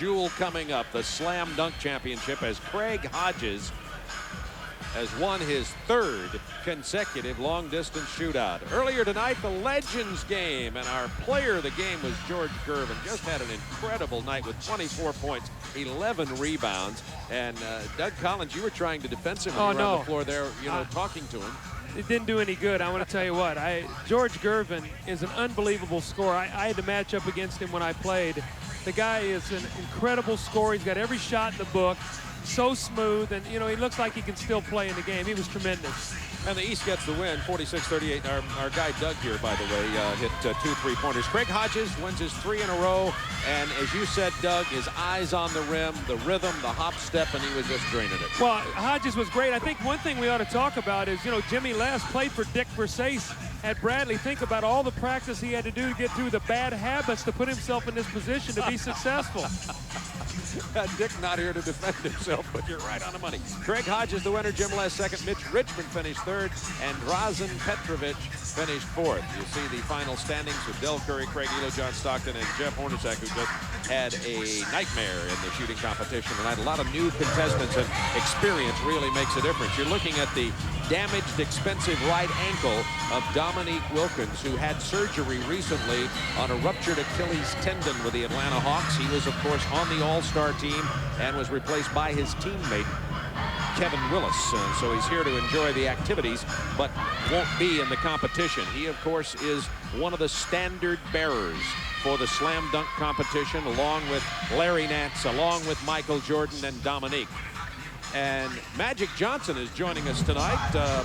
Jewel coming up, the Slam Dunk Championship, as Craig Hodges has won his third consecutive long-distance shootout. Earlier tonight, the Legends game, and our player of the game was George Gervin. Just had an incredible night with 24 points, 11 rebounds. And Doug Collins, you were trying to defend him when you were on the floor there, talking to him. It didn't do any good. I want to tell you what. George Gervin is an unbelievable scorer. I had to match up against him when I played. The guy is an incredible scorer. He's got every shot in the book. So smooth, and he looks like he can still play in the game. He was tremendous. And the East gets the win, 46-38. Our guy Doug here, by the way, hit 2 3-pointers. Craig Hodges wins his 3 in a row, and as you said, Doug, his eyes on the rim, the rhythm, the hop step, and he was just draining it. Well, Hodges was great. I think one thing we ought to talk about is, Jimmy Les played for Dick Versace at Bradley. Think about all the practice he had to do to get through the bad habits to put himself in this position to be successful. Dick not here to defend himself, but you're right on the money. Craig Hodges, the winner. Jim Les second. Mitch Richmond finished third, and Drazen Petrovic finished fourth. You see the final standings with Del Curry, Craig Elo, John Stockton, and Jeff Hornacek, who just had a nightmare in the shooting competition tonight. A lot of new contestants, and experience really makes a difference. You're looking at the damaged, expensive right ankle of Dominique Wilkins, who had surgery recently on a ruptured Achilles tendon with the Atlanta Hawks. He was, of course, on the All-Star team and was replaced by his teammate, Kevin Willis. So he's here to enjoy the activities, but won't be in the competition. He, of course, is one of the standard bearers for the slam dunk competition, along with Larry Nance, along with Michael Jordan and Dominique. And Magic Johnson is joining us tonight,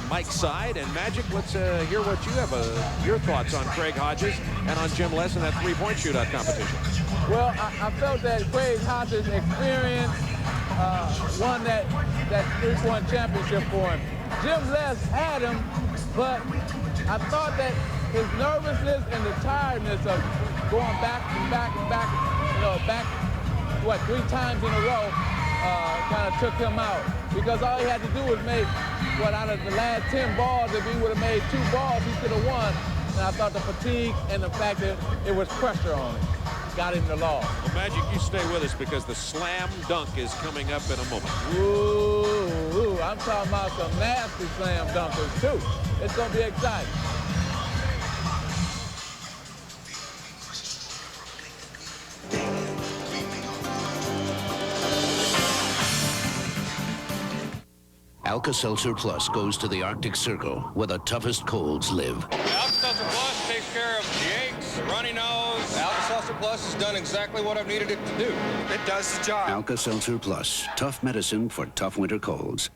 Mike's side. And Magic, let's hear what you have, your thoughts on Craig Hodges and on Jim Les in that three-point shootout competition. Well, I felt that Craig Hodges' experience won that three-point championship for him. Jim Les had him, but I thought that his nervousness and the tiredness of going back and back and back, back, 3 times in a row, kind of took him out, because all he had to do was make, out of the last 10 balls, if he would have made 2 balls, he could have won. And I thought the fatigue and the fact that it was pressure on him got him the loss. Well, Magic, you stay with us, because the slam dunk is coming up in a moment. Ooh, I'm talking about some nasty slam dunkers, too. It's going to be exciting. Alka-Seltzer Plus goes to the Arctic Circle, where the toughest colds live. Alka-Seltzer Plus takes care of the aches, the runny nose. Alka-Seltzer Plus has done exactly what I've needed it to do. It does the job. Alka-Seltzer Plus, tough medicine for tough winter colds.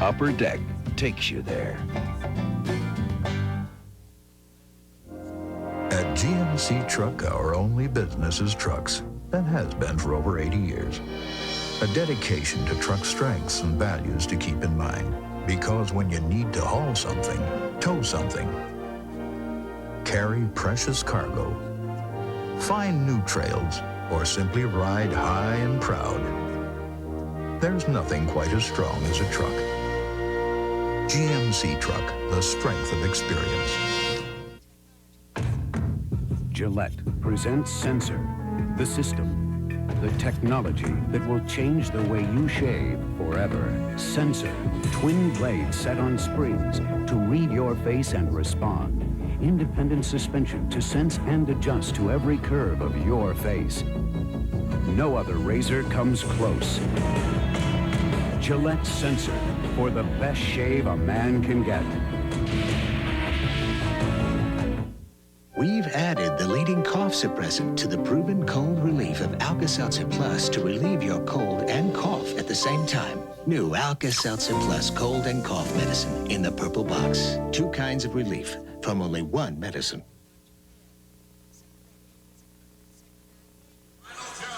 Upper Deck takes you there. At GMC Truck, our only business is trucks, and has been for over 80 years. A dedication to truck strengths and values to keep in mind, because when you need to haul something, tow something, carry precious cargo, find new trails, or simply ride high and proud, there's nothing quite as strong as a truck. GMC Truck, the strength of experience. Gillette presents Sensor, the system, the technology that will change the way you shave forever. Sensor, twin blades set on springs to read your face and respond. Independent suspension to sense and adjust to every curve of your face. No other razor comes close. Gillette Sensor, for the best shave a man can get. We've added the leading cough suppressant to the proven cold relief of Alka-Seltzer Plus to relieve your cold and cough at the same time. New Alka-Seltzer Plus cold and cough medicine in the purple box. 2 kinds of relief from only 1 medicine.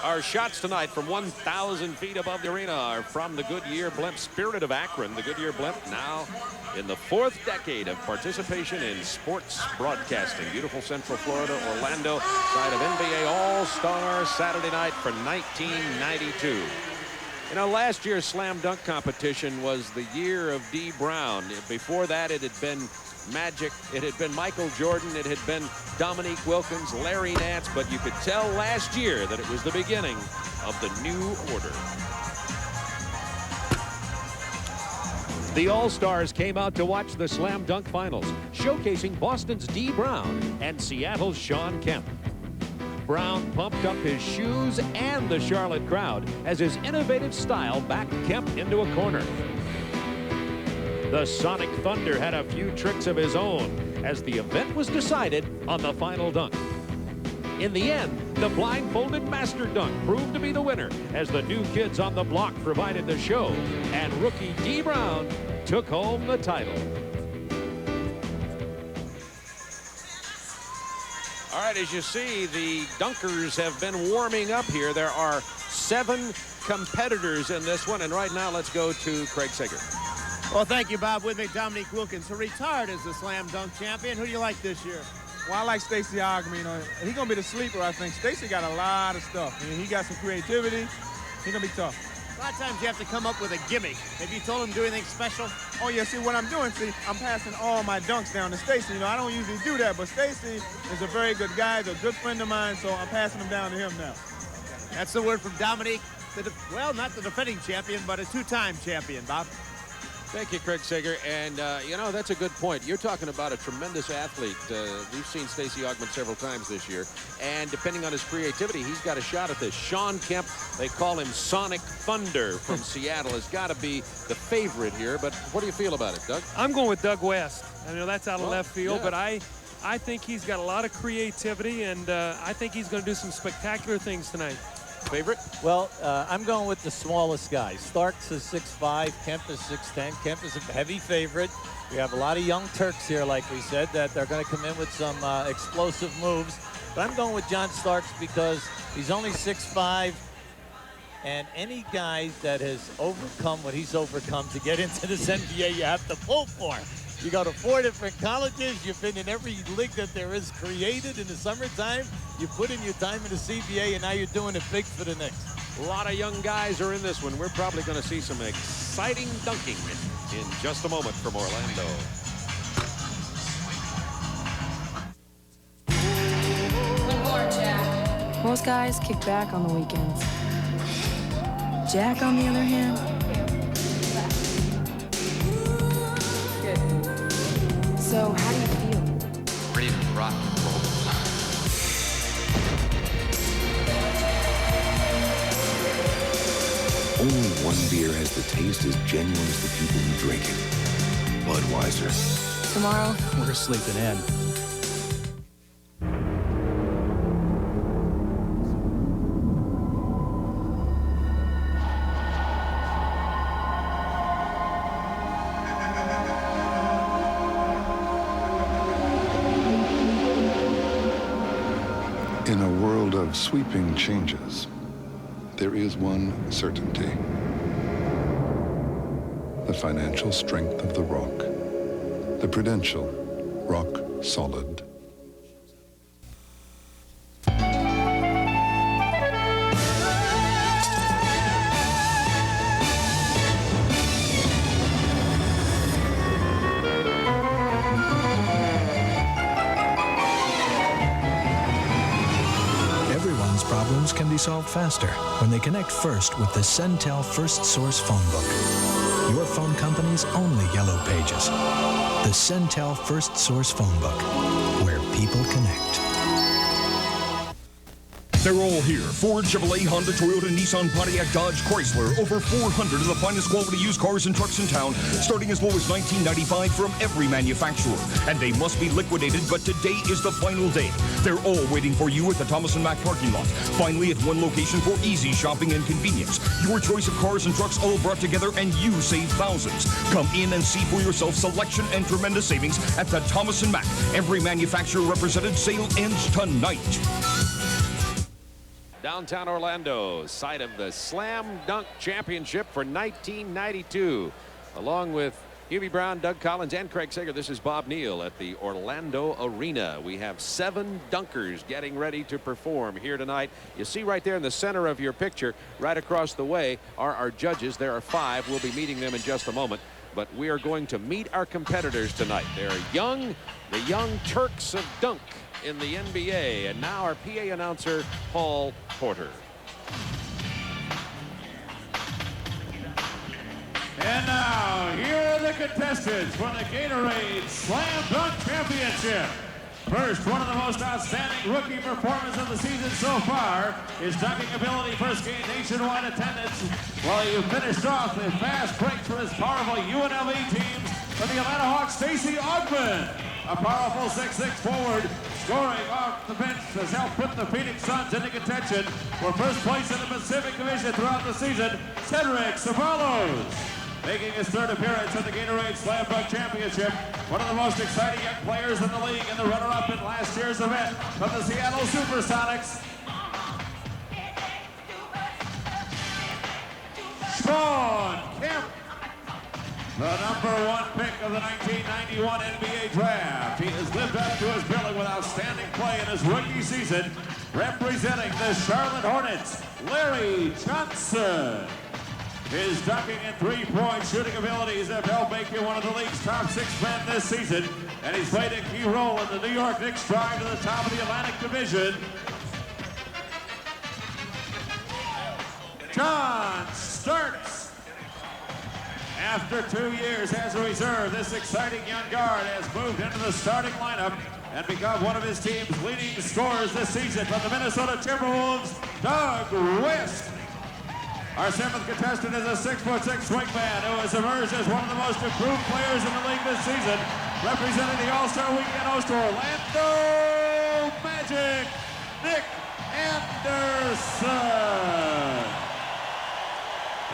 Our shots tonight from 1,000 feet above the arena are from the Goodyear blimp, Spirit of Akron. The Goodyear blimp now in the 4th decade of participation in sports broadcasting. Beautiful Central Florida, Orlando, side of NBA All-Star Saturday night for 1992. You know, last year's slam dunk competition was the year of D. Brown. Before that, it had been Magic, it had been Michael Jordan, it had been Dominique Wilkins, Larry Nance, but you could tell last year that it was the beginning of the new order. The All-Stars came out to watch the slam dunk finals, showcasing Boston's D. Brown and Seattle's Shawn Kemp. Brown pumped up his shoes and the Charlotte crowd as his innovative style backed Kemp into a corner. The Sonic Thunder had a few tricks of his own as the event was decided on the final dunk. In the end, the blindfolded master dunk proved to be the winner as the new kids on the block provided the show, and rookie D. Brown took home the title. All right, as you see, the dunkers have been warming up here. There are 7 competitors in this one, and right now let's go to Craig Sager. Well, thank you, Bob. With me, Dominique Wilkins, who retired as the slam dunk champion. Who do you like this year? Well, I like Stacey Ogman. You know, he's going to be the sleeper, I think. Stacey got a lot of stuff. I mean, he got some creativity. He's going to be tough. A lot of times you have to come up with a gimmick. Have you told him to do anything special? Oh, yeah, see, what I'm doing, I'm passing all my dunks down to Stacey. You know, I don't usually do that, but Stacey is a very good guy. He's a good friend of mine, so I'm passing them down to him now. That's the word from Dominique. Well, not the defending champion, but a 2-time champion, Bob. Thank you, Craig Sager. And, you know, that's a good point. You're talking about a tremendous athlete. We've seen Stacey Ogman several times this year. And depending on his creativity, he's got a shot at this. Shawn Kemp, they call him Sonic Thunder from Seattle, has got to be the favorite here. But what do you feel about it, Doug? I'm going with Doug West. I know that's out of left field, yeah. but I think he's got a lot of creativity, and I think he's going to do some spectacular things tonight. Favorite? Well, I'm going with the smallest guy. Starks is 6'5", Kemp is 6'10". Kemp is a heavy favorite. We have a lot of young Turks here, like we said, that they're going to come in with some explosive moves. But I'm going with John Starks because he's only 6'5", and any guy that has overcome what he's overcome to get into this NBA, you have to pull for. You go to 4 different colleges. You've been in every league that there is created in the summertime. You put in your time in the CBA, and now you're doing it big for the Knicks. A lot of young guys are in this one. We're probably going to see some exciting dunking in just a moment from Orlando. Most guys kick back on the weekends. Jack, on the other hand, so how do you feel? Ready to rock and roll. Only one beer has the taste as genuine as the people who drink it. Budweiser. Tomorrow, We're sleeping in. In a world of sweeping changes, there is one certainty. The financial strength of the rock. The Prudential Rock Solid. Problems can be solved faster when they connect first with the Centel First Source phone book. Your phone company's only yellow pages. The Centel First Source phone book, where people connect. They're all here. Ford, Chevrolet, Honda, Toyota, Nissan, Pontiac, Dodge, Chrysler. Over 400 of the finest quality used cars and trucks in town, starting as low as $19.95 from every manufacturer. And they must be liquidated, but today is the final day. They're all waiting for you at the Thomas & Mack parking lot. Finally, at one location for easy shopping and convenience. Your choice of cars and trucks all brought together, and you save thousands. Come in and see for yourself selection and tremendous savings at the Thomas & Mack. Every manufacturer represented. Sale ends tonight. Downtown Orlando, site of the Slam Dunk Championship for 1992. Along with Hubie Brown, Doug Collins, and Craig Sager, this is Bob Neal at the Orlando Arena. We have 7 dunkers getting ready to perform here tonight. You see right there in the center of your picture, right across the way, are our judges. There are 5. We'll be meeting them in just a moment. But we are going to meet our competitors tonight. They're young, the young Turks of dunk in the NBA. And now our PA announcer, Paul Porter. And now, here are the contestants for the Gatorade Slam Dunk Championship. First, one of the most outstanding rookie performances of the season so far. His dunking ability first gained nationwide attendance, while he finished off with fast breaks for his powerful UNLV teams for the Atlanta Hawks, Stacey Augmon. A powerful 6'6" forward, scoring off the bench, has helped put the Phoenix Suns into contention for first place in the Pacific Division throughout the season. Cedric Ceballos, making his 3rd appearance at the Gatorade Slam Dunk Championship. One of the most exciting young players in the league and the runner-up in last year's event from the Seattle Supersonics. Sean Kemp, the #1 pick of the 1991 NBA Draft. He has lived up to his billing with outstanding play in his rookie season, representing the Charlotte Hornets, Larry Johnson. His dunking and 3-point shooting abilities have helped make him one of the league's top 6 men this season, and he's played a key role in the New York Knicks' drive to the top of the Atlantic Division. John Starks, after 2 years as a reserve, this exciting young guard has moved into the starting lineup and become one of his team's leading scorers this season. From the Minnesota Timberwolves, Doug West. Our 7th contestant is a 6'6" swingman who has emerged as one of the most improved players in the league this season, representing the All-Star Weekend host Orlando Magic, Nick Anderson.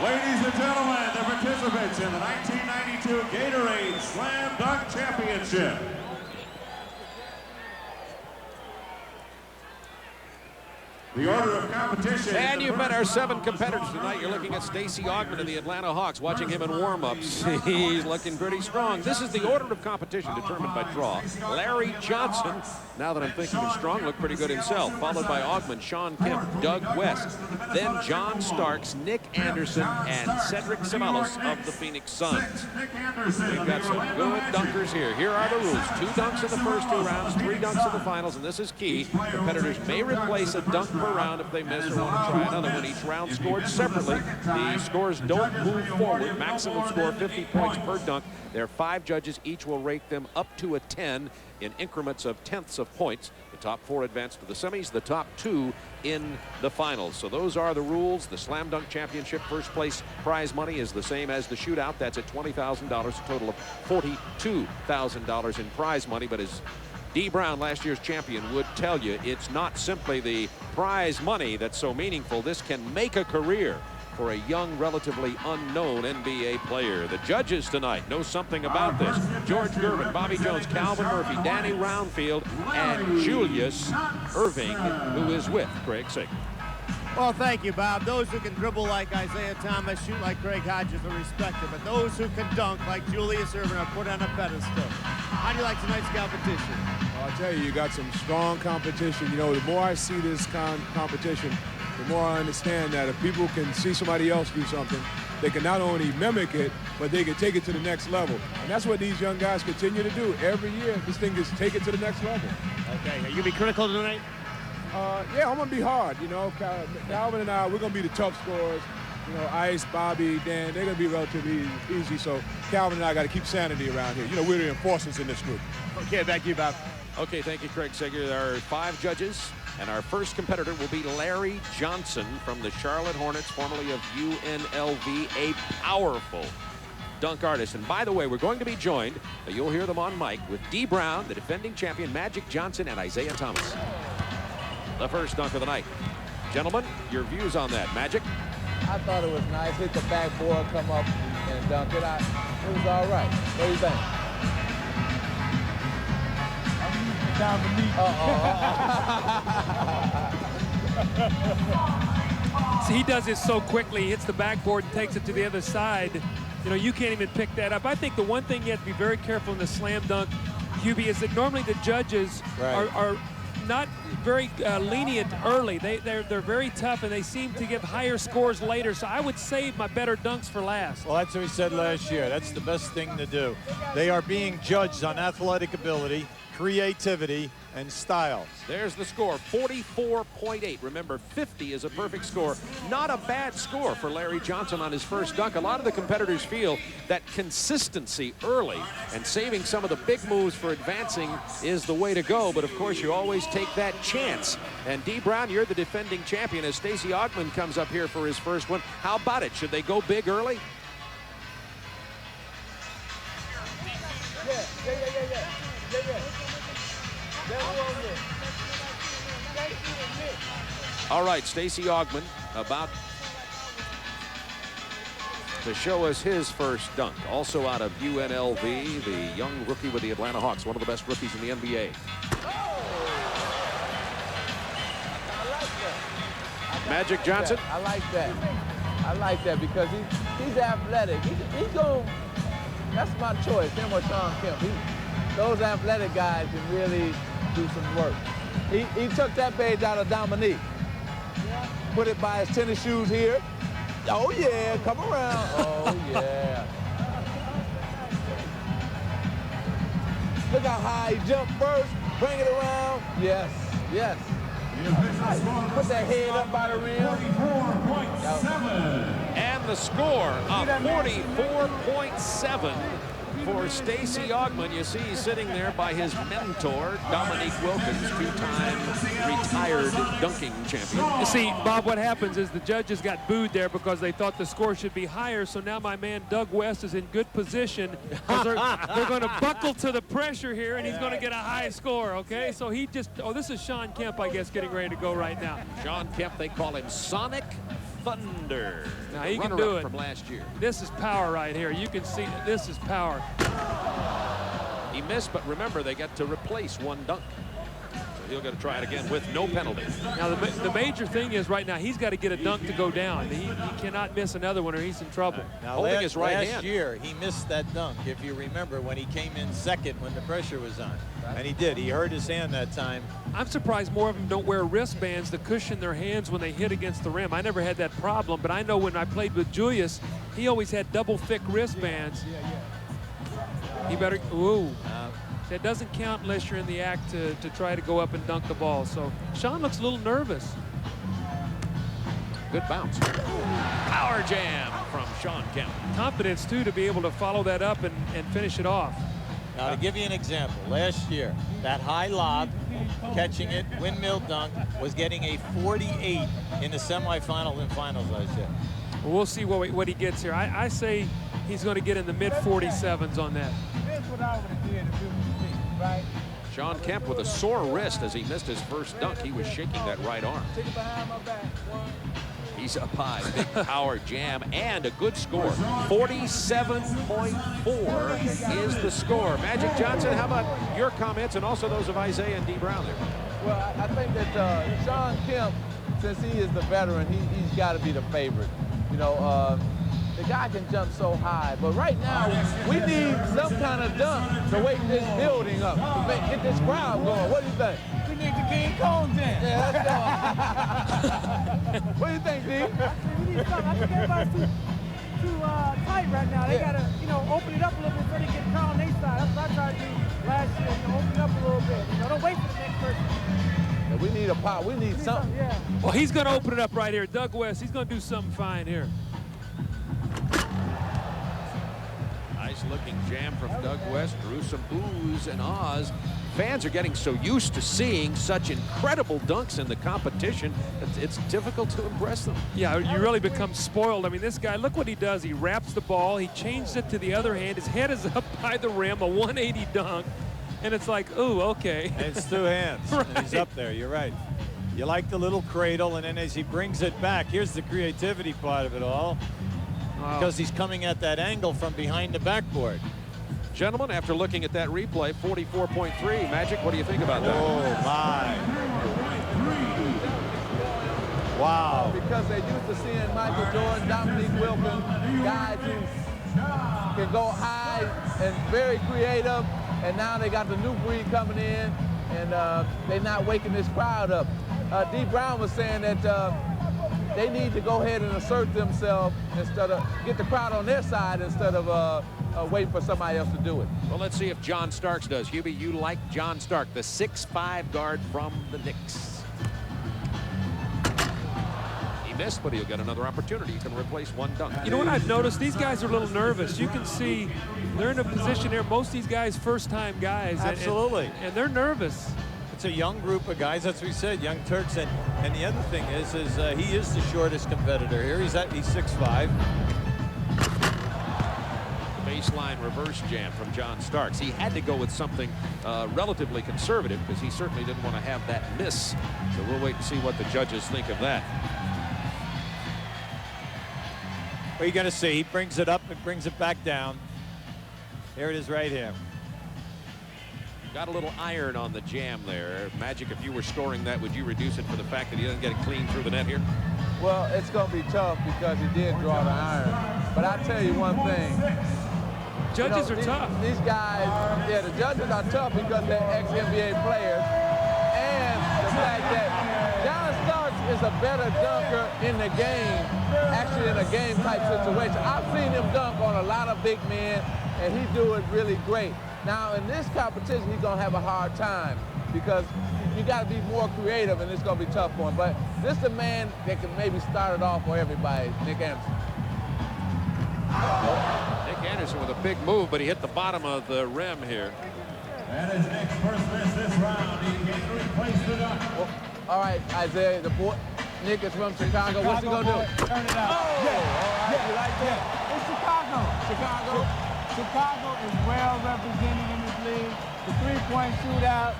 Ladies and gentlemen, the participants in the 1992 Gatorade Slam Dunk Championship. The order of competition. And you've met our 7 competitors tonight. You're looking at Stacey Augmon of the Atlanta Hawks, watching him in warm-ups. He's looking pretty strong. This is the order of competition determined by draw. Larry Johnson, now that I'm thinking of strong, looked pretty good himself, followed by Augmon, Sean Kemp, Doug West, then John Starks, Nick Anderson, and Cedric Ceballos of the Phoenix Suns. We've got some good dunkers here. Here are the rules. 2 dunks in the first 2 rounds, 3 dunks in the finals, and this is key. Competitors may replace a dunk per round if they miss or want to try another one. Each round scored separately. The scores don't move forward. Maximum score 50 points per dunk. There are 5 judges. Each will rate them up to a 10 in increments of tenths of points. The top 4 advance to the semis, the top 2 in the finals. So those are the rules. The Slam Dunk Championship first place prize money is the same as the shootout. That's at $20,000, a total of $42,000 in prize money. But as D. Brown, last year's champion, would tell you, it's not simply the prize money that's so meaningful. This can make a career for a young, relatively unknown NBA player. The judges tonight know something about this. George Gervin, Bobby Jones, Calvin Murphy, Danny Roundfield, and Julius Irving, who is with Craig Sager. Well, thank you, Bob. Those who can dribble like Isaiah Thomas, shoot like Craig Hodges are respected, but those who can dunk like Julius Irving are put on a pedestal. How do you like tonight's competition? Well, I'll tell you, you got some strong competition. You know, the more I see this competition, the more I understand that if people can see somebody else do something, they can not only mimic it, but they can take it to the next level. And that's what these young guys continue to do. Every year, this thing is take it to the next level. Okay, are you going to be critical tonight? Yeah, I'm going to be hard, you know. Calvin and I, we're going to be the tough scorers. You know, Ice, Bobby, Dan, they're going to be relatively easy. So Calvin and I got to keep sanity around here. You know, we're the enforcers in this group. Okay, back to you, Bob. Okay, thank you, Craig Sager. There are 5 judges, and our first competitor will be Larry Johnson from the Charlotte Hornets, formerly of UNLV, a powerful dunk artist. And by the way, we're going to be joined, you'll hear them on mic, with D. Brown, the defending champion, Magic Johnson, and Isaiah Thomas. The first dunk of the night. Gentlemen, your views on that. Magic? I thought it was nice. Hit the backboard, come up and dunk it out. It was all right. What do you think? See, he does this so quickly. He hits the backboard and takes it to the other side. You know, you can't even pick that up. I think the one thing you have to be very careful in the slam dunk, QB, is that normally the judges are not very lenient early. They're very tough, and they seem to give higher scores later. So I would save my better dunks for last. Well, that's what we said last year. That's the best thing to do. They are being judged on athletic ability, creativity, and style. There's the score, 44.8. Remember, 50 is a perfect score. Not a bad score for Larry Johnson on his first dunk. A lot of the competitors feel that consistency early and saving some of the big moves for advancing is the way to go. But, of course, you always take that chance. And D. Brown, you're the defending champion as Stacey Augmon comes up here for his first one. How about it? Should they go big early? All right, Stacey Augmon about to show us his first dunk. Also out of UNLV, the young rookie with the Atlanta Hawks, one of the best rookies in the NBA. Magic Johnson. I like that. I like that because he's athletic. He's going. That's my choice. Him or Sean Kemp. Those athletic guys can really do some work. He took that page out of Dominique. Put it by his tennis shoes here. Oh yeah, come around. Oh yeah. Look how high he jumped first. Bring it around. Yes, yes. Put that head up by the rim. 44.7. And the score of 44.7 for Stacey Augmon. You see he's sitting there by his mentor, Dominique Wilkins, two-time retired dunking champion. You see, Bob, what happens is the judges got booed there because they thought the score should be higher. So now my man Doug West is in good position because they're going to buckle to the pressure here, and he's going to get a high score, okay? So he just, this is Sean Kemp, I guess, getting ready to go right now. Sean Kemp, they call him Sonic Thunder. Now he can do it. From last year. This is power right here. You can see this is power. He missed, but remember, they get to replace one dunk. So he'll get to try it again with no penalty. Now, the major thing is right now, he's got to get a dunk to go down. He cannot miss another one or he's in trouble. Now, holding his right hand. Last year, he missed that dunk, if you remember, when he came in second when the pressure was on. And he did. He hurt his hand that time. I'm surprised more of them don't wear wristbands to cushion their hands when they hit against the rim. I never had that problem, but I know when I played with Julius, he always had double thick wristbands. He better, that doesn't count unless you're in the act to try to go up and dunk the ball. So Sean looks a little nervous. Good bounce. Power jam from Sean Kemp. Confidence, too, to be able to follow that up and finish it off. Now, to give you an example, last year, that high lob, catching it, windmill dunk, was getting a 48 in the semifinal and finals last year. Well, we'll see what he gets here. I say he's going to get in the mid-47s on that. Sean Kemp with a sore wrist as he missed his first dunk. He was shaking that right arm. He's up high, big power jam, and a good score. 47.4 is the score. Magic Johnson, how about your comments and also those of Isaiah and D. Brown there? Well, I think that Sean Kemp, since he is the veteran, he's got to be the favorite. You know, the guy can jump so high, but right now we need some kind of dunk to wake this building up, to get this crowd going. What do you think? We need the King Kong dance. Yeah, let's go. What do you think, D? We need something. I think everybody's too tight right now. They gotta, open it up a little bit so they get crowd on their side. That's what I tried to do last year. Open it up a little bit. Don't wait for the next person. Yeah, we need a pop. We need something. Yeah. Well, he's going to open it up right here. Doug West, he's going to do something fine here. Nice-looking jam from Doug West. Drew some oohs and ahs. Fans are getting so used to seeing such incredible dunks in the competition, it's difficult to impress them. Yeah, you really become spoiled. I mean, this guy, look what he does. He wraps the ball. He changes it to the other hand. His head is up by the rim, a 180 dunk. And it's like, ooh, okay. And it's two hands. Right. And he's up there. You're right. You like the little cradle, and then as he brings it back, here's the creativity part of it all. Wow. Because he's coming at that angle from behind the backboard. Gentlemen, after looking at that replay, 44.3. Magic, what do you think about that? Oh, my. Wow. Because they're used to seeing Michael Jordan, Dominique Wilkins, guys who can go high and very creative, and now they got the new breed coming in, and they're not waking this crowd up. D. Brown was saying that they need to go ahead and assert themselves instead of get the crowd on their side instead of waiting for somebody else to do it. Well, let's see if John Starks does. Hubie, you like John Stark, the 6'5" guard from the Knicks. He missed, but he'll get another opportunity. He can replace one dunk. You know what I've noticed? These guys are a little nervous. You can see they're in a position here. Most of these guys, first-time guys. Absolutely. And they're nervous. It's a young group of guys, as we said, young Turks, and the other thing is he is the shortest competitor here. He's 6'5". Baseline reverse jam from John Starks. He had to go with something relatively conservative because he certainly didn't want to have that miss. So we'll wait and see what the judges think of that. What are you going to see? He brings it up and brings it back down. Here it is right here. Got a little iron on the jam there. Magic, if you were scoring that, would you reduce it for the fact that he doesn't get it clean through the net here? Well, it's going to be tough because he did draw the iron. But I'll tell you one thing. Judges are tough. These guys, yeah, the judges are tough because they're ex-NBA players. And the fact that John Starks is a better dunker in the game, actually in a game-type situation. I've seen him dunk on a lot of big men, and he do it really great. Now, in this competition, he's going to have a hard time because you got to be more creative, and it's going to be tough for him. But this is a man that can maybe start it off for everybody, Nick Anderson. Nick Anderson with a big move, but he hit the bottom of the rim here. That is Nick's first miss this round. He can't replace the dunk. Well, all right, Isaiah, the boy, Nick is from Chicago. What's he going to do? Turn it out. Oh, Yeah, all right, you like that? It's Chicago. Chicago is well represented in this league. The three-point shootout,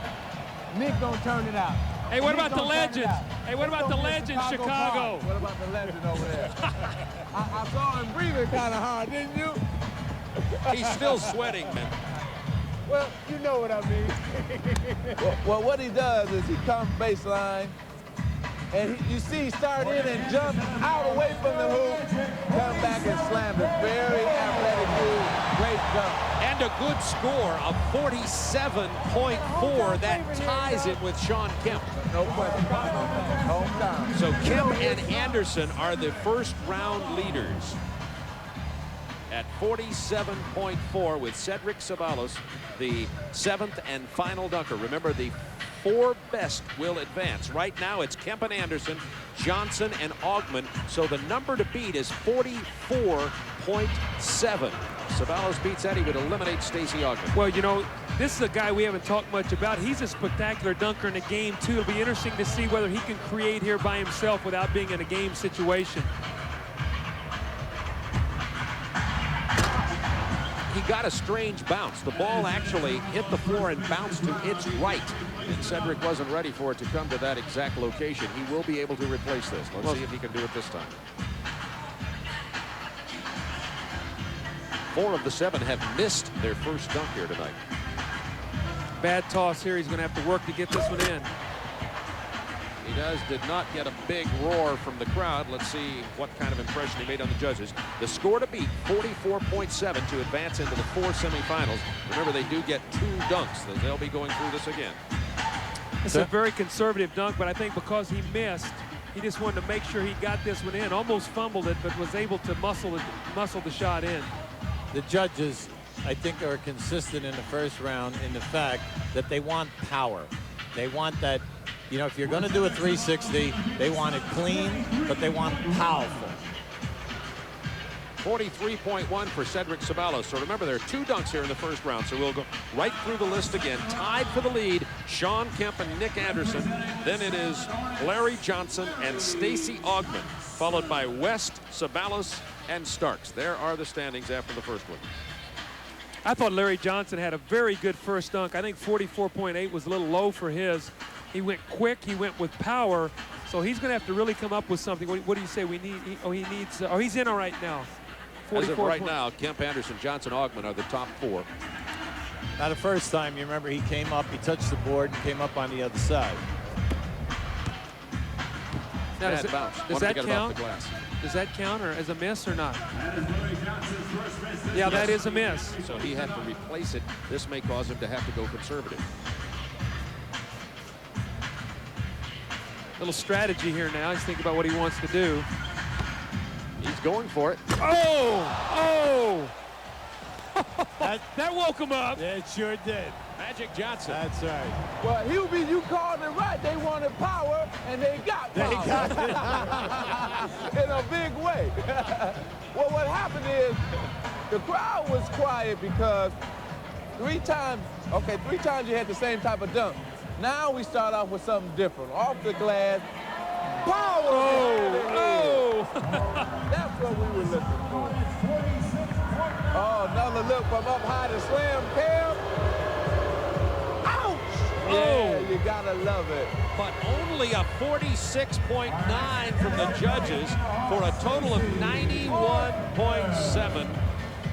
Nick gonna turn it out. Hey, what about the legends? Hey, what about the legend, Chicago? What about the legend over there? I saw him breathing kind of hard, didn't you? He's still sweating, man. Well, you know what I mean. well, what he does is he comes baseline, and you see he start in and jump out away from the hoop, come back and slam it. Very athletic move, great jump. And a good score of 47.4. That ties it with Sean Kemp. No question. Hometown. So Kemp and Anderson are the first round leaders at 47.4 with Cedric Ceballos, the 7th and final dunker. Remember, the 4 best will advance. Right now, it's Kemp and Anderson, Johnson and Augman. So the number to beat is 44.7. Ceballos beats that, he would eliminate Stacey Augman. Well, you know, this is a guy we haven't talked much about. He's a spectacular dunker in the game, too. It'll be interesting to see whether he can create here by himself without being in a game situation. He got a strange bounce. The ball actually hit the floor and bounced to its right. And Cedric wasn't ready for it to come to that exact location. He will be able to replace this. Let's see if he can do it this time. 4 of the 7 have missed their first dunk here tonight. Bad toss here. He's going to have to work to get this one in. He did not get a big roar from the crowd. Let's see what kind of impression he made on the judges. The score to beat, 44.7 to advance into the 4 semifinals. Remember, they do get 2 dunks. They'll be going through this again. It's a very conservative dunk, but I think because he missed, he just wanted to make sure he got this one in. Almost fumbled it, but was able to muscle the shot in. The judges, I think, are consistent in the first round in the fact that they want power. They want that, you know, if you're going to do a 360, they want it clean, but they want powerful. 43.1 for Cedric Ceballos. So remember, there are 2 dunks here in the first round. So we'll go right through the list again. Tied for the lead, Sean Kemp and Nick Anderson. Then it is Larry Johnson and Stacey Augman, followed by West, Ceballos, and Starks. There are the standings after the first one. I thought Larry Johnson had a very good first dunk. I think 44.8 was a little low for his. He went quick. He went with power. So he's going to have to really come up with something. What do you say we need? He's in all right now. As of right now, Kemp, Anderson, Johnson, Augman are the top 4. Now, the first time, you remember, he came up, he touched the board and came up on the other side. Now, Bad bounce. Does Wanted to that get it off count? the glass. Does that count or as a miss or not? Yeah, that is a miss. So he had to replace it. This may cause him to have to go conservative. Little strategy here now. He's thinking about what he wants to do. He's going for it. Oh! That woke him up. Yeah, it sure did. Magic Johnson. That's right. Well, Hubie, you called it right. They wanted power, and they got power. They got it. In a big way. Well, what happened is the crowd was quiet because three times you had the same type of dunk. Now we start off with something different. Off the glass, power. Oh! That's what we were looking for. Oh, another look from up high to slam Cam. Ouch! Yeah, you gotta love it. But only a 46.9 from the judges for a total of 91.7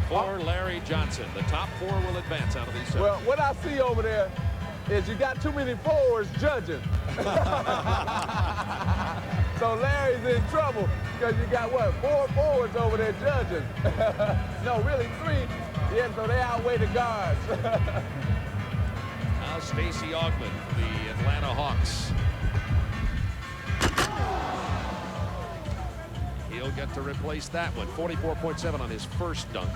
for Larry Johnson. The top four will advance out of these seven. Well, what I see over there is you got too many forwards judging. So Larry's in trouble because you got, what, 4 forwards over there judging. No, really 3. Yeah, so they outweigh the guards. Now Stacey Augmon, the Atlanta Hawks. He'll get to replace that one. 44.7 on his first dunk.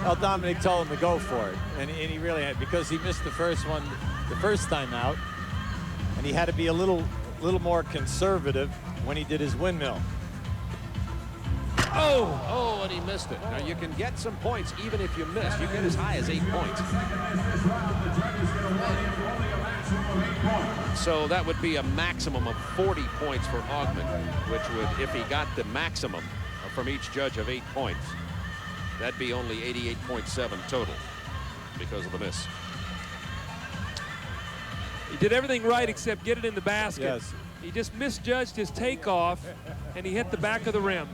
Well, Dominic told him to go for it, and he really had, because he missed the first one the first time out, and he had to be a little more conservative when he did his windmill. Oh, and he missed it. Now you can get some points even if you miss. You get as high as 8 points. So that would be a maximum of 40 points for Augmon, which would, if he got the maximum from each judge of 8 points, that'd be only 88.7 total because of the miss. He did everything right except get it in the basket. Yes. He just misjudged his takeoff, and he hit the back of the rim.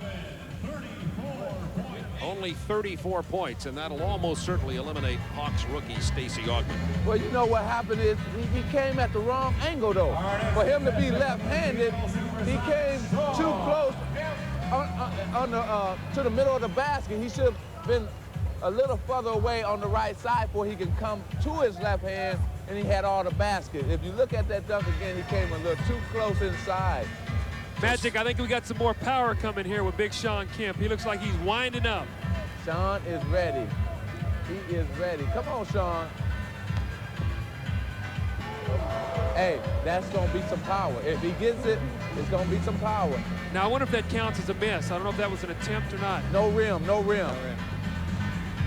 Only 34 points, and that'll almost certainly eliminate Hawks rookie Stacey Augmon. Well, you know what happened is he came at the wrong angle, though. For him to be left-handed, he came too close to the middle of the basket. He should have been a little further away on the right side before he can come to his left hand, and he had all the basket. If you look at that dunk again, he came a little too close inside. Magic, I think we got some more power coming here with Big Sean Kemp. He looks like he's winding up. Sean is ready. He is ready. Come on, Sean. Hey, that's going to be some power. If he gets it, it's going to be some power. Now, I wonder if that counts as a miss. I don't know if that was an attempt or not. No rim, no rim.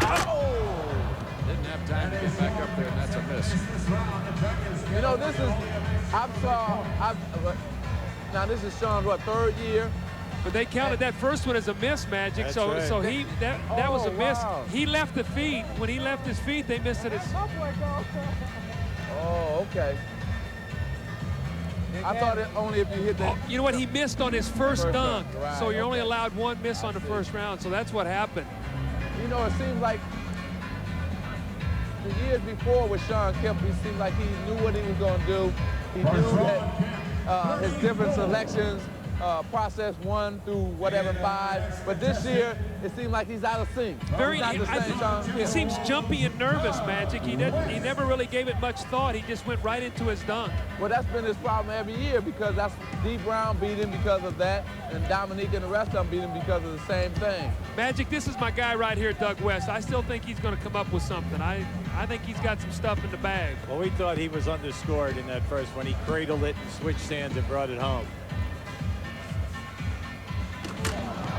Oh! Didn't have time to get back up there, and that's a miss. You know, this is, now this is Sean's, what, 3rd year? But they counted that first one as a miss, Magic. That's So right. so that was a miss. Wow. He left the feet. When he left his feet, they missed it. Oh, okay. I thought it only if you hit that. You know what? He missed on his first dunk. Right, So you're only okay. allowed one miss on the first round. So that's what happened. You know, it seems like the years before with Sean Kemp, he seemed like he knew what he was going to do. He knew that his different selections, process 1 through whatever 5. But this year, it seemed like he's out of sync. Very, He's not the same Sean he Kemp. seems jumpy and nervous, Magic. He never really gave it much thought. He just went right into his dunk. Well, that's been his problem every year because that's D. Brown beat him because of that, and Dominique and the rest of them beat him because of the same thing. Magic, this is my guy right here, Doug West. I still think he's going to come up with something. I think he's got some stuff in the bag. Well, we thought he was underscored in that first when he cradled it and switched hands and brought it home.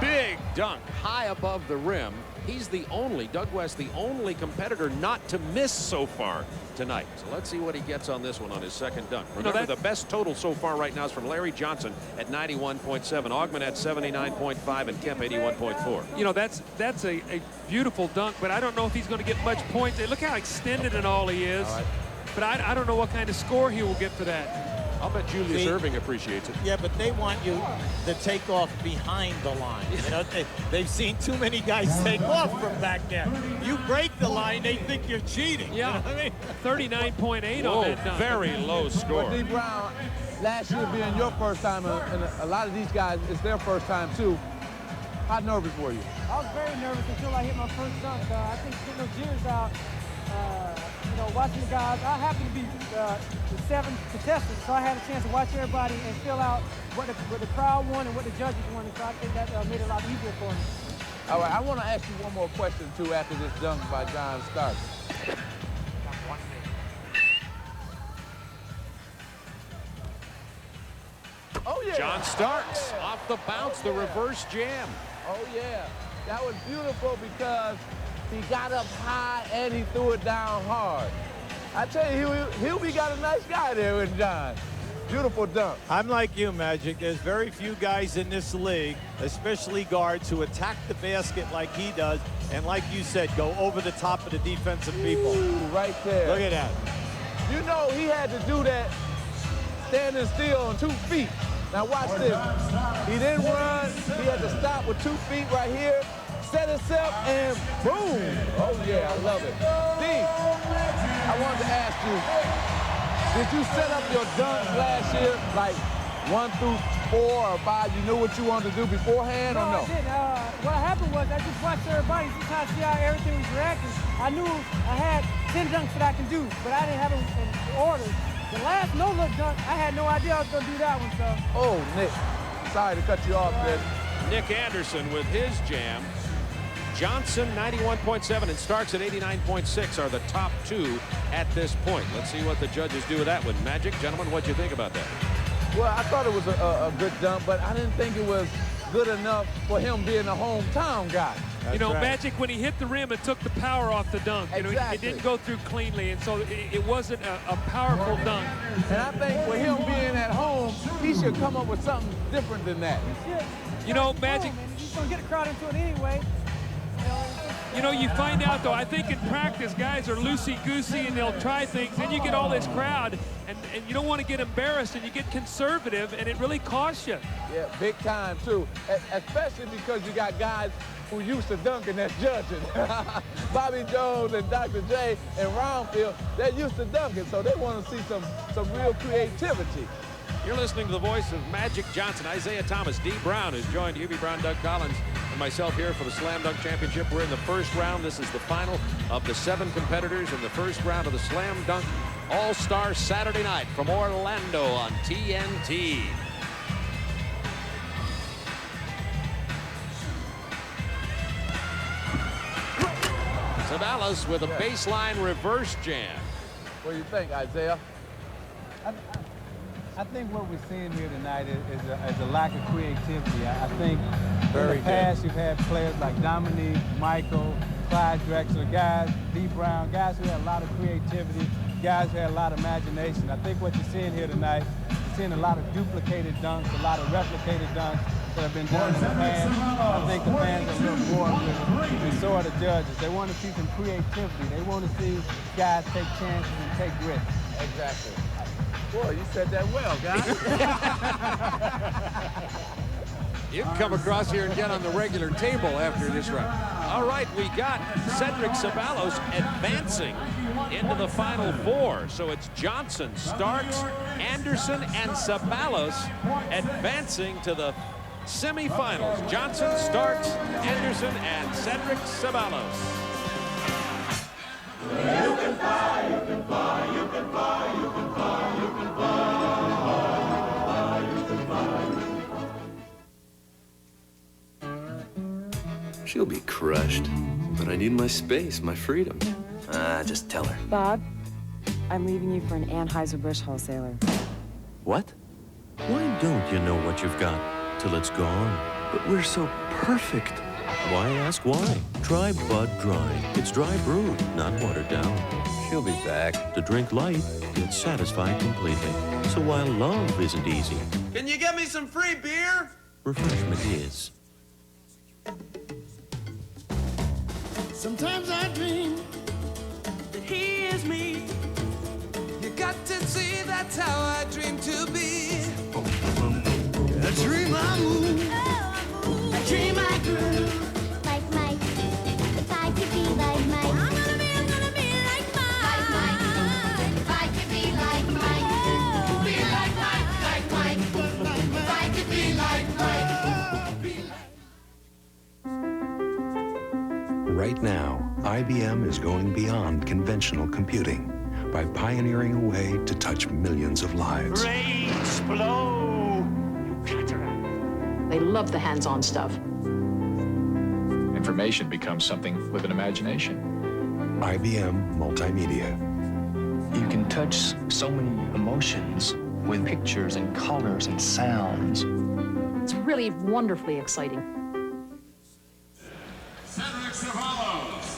Big dunk high above the rim. He's the only, Doug West, the only competitor not to miss so far tonight. So let's see what he gets on this one on his second dunk. Remember, the best total so far right now is from Larry Johnson at 91.7, Augmon at 79.5, and Kemp 81.4. You know, that's a beautiful dunk, but I don't know if he's going to get much points. Look how extended and all he is. All right. But I don't know what kind of score he will get for that. I'll bet Julius Erving appreciates it. Yeah, but they want you to take off behind the line. You know, they've seen too many guys take off from back there. You break the line, they think you're cheating. Yeah, you know what I mean? 39.8 on that dunk. Very low score. But D. Brown, last year being your first time, and a lot of these guys, it's their first time too. How nervous were you? I was very nervous until I hit my first dunk. I think getting those jitters out, you know, watching the guys. I happened to be the 7th contestant, so I had a chance to watch everybody and fill out what the crowd wanted and what the judges wanted. So I think that made it a lot easier for me. All right, I want to ask you one more question too after this dunk by John Starks. Oh yeah. John Starks off the bounce, the reverse jam. Oh yeah, that was beautiful because he got up high and he threw it down hard. I tell you, Hubie got a nice guy there with John. Beautiful dunk. I'm like you, Magic. There's very few guys in this league, especially guards, who attack the basket like he does, and like you said, go over the top of the defensive people. Ooh, right there. Look at that. You know he had to do that standing still on 2 feet. Now watch this. He didn't run. He had to stop with 2 feet right here, set himself, and boom. Oh yeah, I love it. Steve, I wanted to ask you, did you set up your dunks last year, like 1 through 4 or 5? You knew what you wanted to do beforehand or no? I didn't. What happened was I just watched everybody, just trying to see how everything was reacting. I knew I had 10 dunks that I can do, but I didn't have them in order. The last no-look dunk, I had no idea I was going to do that one, so. Oh, Nick, sorry to cut you off, man. Nick Anderson with his jam. Johnson, 91.7, and Starks at 89.6 are the top 2 at this point. Let's see what the judges do with that one. Magic, gentlemen, what'd you think about that? Well, I thought it was a good dunk, but I didn't think it was good enough for him being a hometown guy. You know, Magic, when he hit the rim, it took the power off the dunk. You know, it didn't go through cleanly, and so it wasn't a powerful dunk. And I think with him being at home, he should come up with something different than that. You know, Magic. He's going to get a crowd into it anyway. You know, you find out, though, I think in practice, guys are loosey-goosey and they'll try things. Then you get all this crowd, and you don't want to get embarrassed, and you get conservative, and it really costs you. Yeah, big time, too. Especially because you got guys who used to dunking that's judging. Bobby Jones and Dr. J and Roundfield, they're used to dunking, so they want to see some real creativity. You're listening to the voice of Magic Johnson, Isaiah Thomas. D. Brown has joined Hubie Brown, Doug Collins, and myself here for the Slam Dunk Championship. We're in the first round. This is the final of the 7 competitors in the first round of the Slam Dunk All-Star Saturday night from Orlando on TNT. Sabalas with a baseline reverse jam. What do you think, Isaiah? I think what we're seeing here tonight is a lack of creativity. I think in the past you've had players like Dominique, Michael, Clyde Drexler, guys, D. Brown, guys who had a lot of creativity, guys who had a lot of imagination. I think what you're seeing here tonight, you're seeing a lot of duplicated dunks, a lot of replicated dunks that have been done in the past. I think the fans are a little bored with it, and so are the judges. They want to see some creativity. They want to see guys take chances and take risks. Exactly. Boy, you said that well, guys. You can come across here and get on the regular table after this round. All right, we got Cedric Sabalos advancing into the Final 4. So it's Johnson, Starks, Anderson, and Sabalos advancing to the semifinals. Johnson, Starks, Anderson, and Cedric Sabalos. You can fly, you can fly, you can fly, you can fly, you can fly, you can fly. She'll be crushed, but I need my space, my freedom. Just tell her. Bob, I'm leaving you for an Anheuser-Busch wholesaler. What? Why don't you know what you've got till it's gone? But we're so perfect. Why ask why? Try Bud Dry. It's dry brewed, not watered down. She'll be back to drink light, yet satisfied completely. So while love isn't easy, Can you get me some free beer? refreshment is. Sometimes I dream that he is me. You got to See, that's how I dream to be. A dream I move. A dream I groove. Like Mike. If I could be like Mike. I'm gonna be like Mike. Like Mike. If I could be like Mike. Be like Mike. Like Mike. If I could be like Mike. Right now, IBM is going beyond conventional computing by pioneering a way to touch millions of lives. Brains blow. They love the hands-on stuff. Information becomes something with an imagination. IBM Multimedia. You can touch so many emotions with pictures and colors and sounds. It's really wonderfully exciting.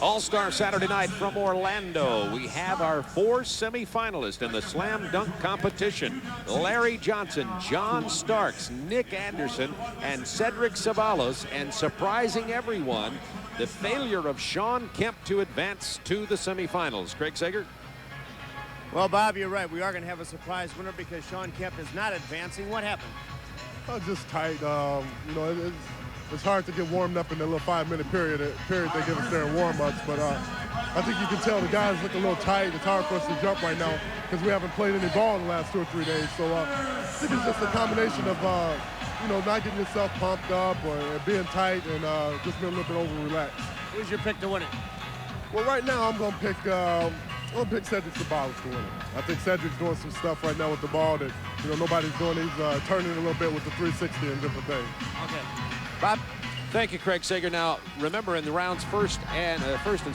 All-Star Saturday night from Orlando. We have our 4 semifinalists in the slam dunk competition. Larry Johnson, John Starks, Nick Anderson, and Cedric Ceballos. And surprising everyone, the failure of Sean Kemp to advance to the semifinals. Craig Sager? Well, Bob, you're right. We are going to have a surprise winner because Sean Kemp is not advancing. What happened? Just tight. You know, it's hard to get warmed up in the little 5-minute period they give us there in warm-ups, but I think you can tell the guys look a little tight. It's hard for us to jump right now because we haven't played any ball in the last 2 or 3 days. So I think it's just a combination of, you know, not getting yourself pumped up or being tight and just being a little bit over-relaxed. Who's your pick to win it? Well, right now I'm going to pick Cedric Ceballos to win it. I think Cedric's doing some stuff right now with the ball that, you know, nobody's doing. He's turning a little bit with the 360 and different things. Okay. Bob? Thank you, Craig Sager. Now, remember, in the rounds first and